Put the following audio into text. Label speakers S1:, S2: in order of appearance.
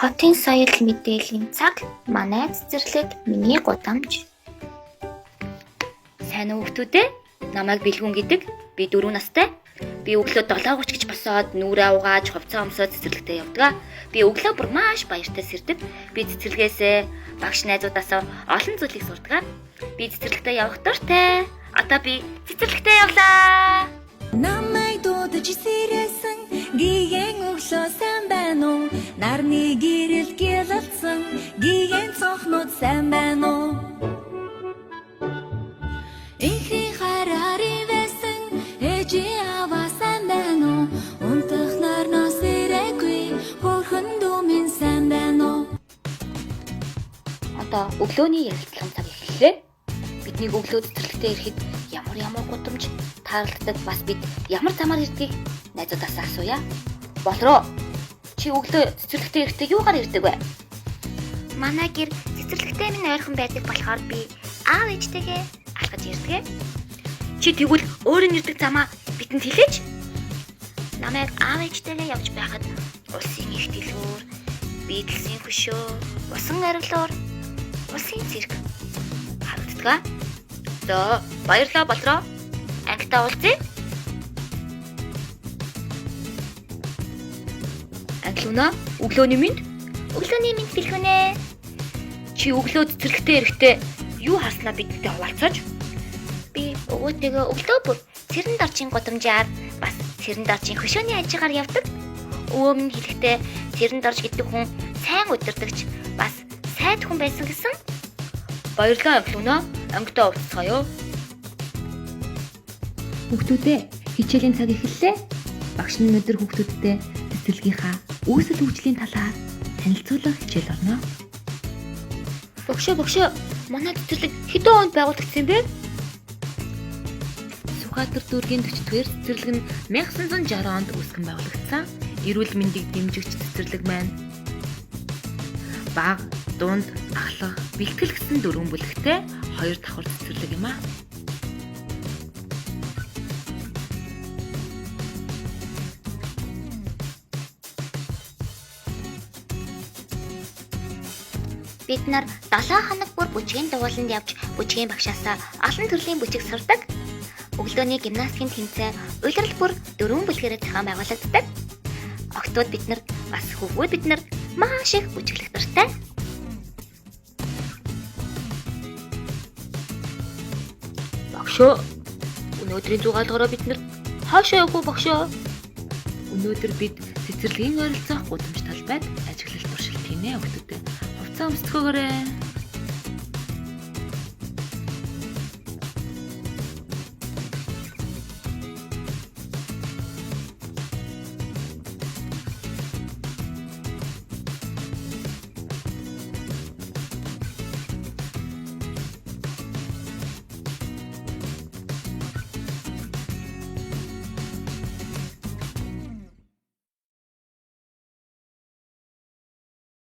S1: Хотын соёл мэдээллийн цаг манай цэцэрлэг миний гудамж.
S2: Сайн уу хүүхдүүдээ? Намайг Бэлгүн гэдэг. Би 4 настай. Би өглөө 7:30 гэж босоод нүрээ угааж, хувцас өмсөд цэцэрлэгтээ явдаг. Би өглөө бүр маш баяртай сэрдэг. Би цэцэрлэгээсээ багш найзуудаасаа олон зүйлийг сурдаг. Би цэцэрлэгтээ явах дуртай. Одоо би цэцэрлэгтээ явлаа.
S3: Намайг дуудаж сэрээсэн гиген өглөө сайн байна уу? Нарны гэрэл гялалсан гиген цонхнууд сайн байна уу? Ихний хараари байсан ээжи аваа сайн байна уу? Унтах нарнаас ирээгүй хөрхөн дүүмэн сайн байна уу?
S2: Одоо өглөөний ярилцлагын цаг эхэллээ. Бидний өглөө цэцэрлэгтээ ирэхэд ямар гудамж тааралддаг, бас бид ямар замаар ирдгийг найзуудаасаа асууя. Болроо. Чи өглөө цэцэрлэгтээ ирэхдээ юугаар ирдэг вэ?
S1: Манай гэр цэцэрлэгтэй минь ойрхон байдаг болохоор би аав ээжтэйгээ алхаж ирдэг.
S2: Чи тэгвэл өөрийн ирдэг замаа бидэнд хэлээч.
S1: Намайг аав ээжтэйгээ явж байхад улсын их дэлгүүр, биедлсийн хөшөө, усан оргилуур, улсын цэрэг
S2: харагддаг. За, баярлалаа Болроо. Ангидаа уулзъя. Англиуна, өглөөний минь.
S1: Өглөөний минь Бэлгүнэ.
S2: Чи өглөө цэцэрлэгтээ ирэхдээ юу харснаа бидэнтэй хуваалцаач.
S1: Би өвөөтэйгээ өглөө бүр цэрэн доржийн гудамжаар бас цэрэн доржийн хөшөөний ажигаар явдаг. Өвөө минь хэлэхдээ цэрэн дорж гэдэг хүн сайн удирдагч, бас сайд хүн байсан гэсэн.
S2: Баярлалаа Англиуна. Ангидаа уулзцаая.
S4: Хүүхдүүдээ хичээлийн цаг эхэллээ. Багш нь өнөөдөр хүүхдүүдтэй цэцэрлэгийнхаа үүсэл хөгжлийн талаар танилцуулах хичээл орно.
S2: Богшоо, манай цэцэрлэг хэдэн онд байгуулагдсан бэ?
S4: Сүхбаатар дүүргийн 40-р цэцэрлэг нь 1960 онд үүсгэн байгуулагдсан. Эрүүл мэндийг дэмжигч цэцэрлэг маань баг, дунд, ахлах, бэлтгэл гэсэн 4 бүлэгтэй 2 давхар цэцэрлэг юм аа.
S1: Бид нар 7 хоног бүр бүжгийн дугууланд явж бүжгийн багшаасаа олон төрлийн бүжиг сурдаг. Өглөөний гимнастикийн тэмцээн улирал бүр 4 бүлгээрээ зохион байгуулагддаг. Октод бид нар бас хөвгүүд бид нар маш их бүжиглэх дуртай.
S2: Богшоо, өнөөдрийн зугаалгаараа бид нар хаашаа явах вэ Богшоо?
S4: Өнөөдөр бид цэцэрлэгийн ойролцоох гудамж талбайд ажиглалт туршилт хийнэ хүүхдүүдээ. Хувцас өмсцгөөгөөрэй.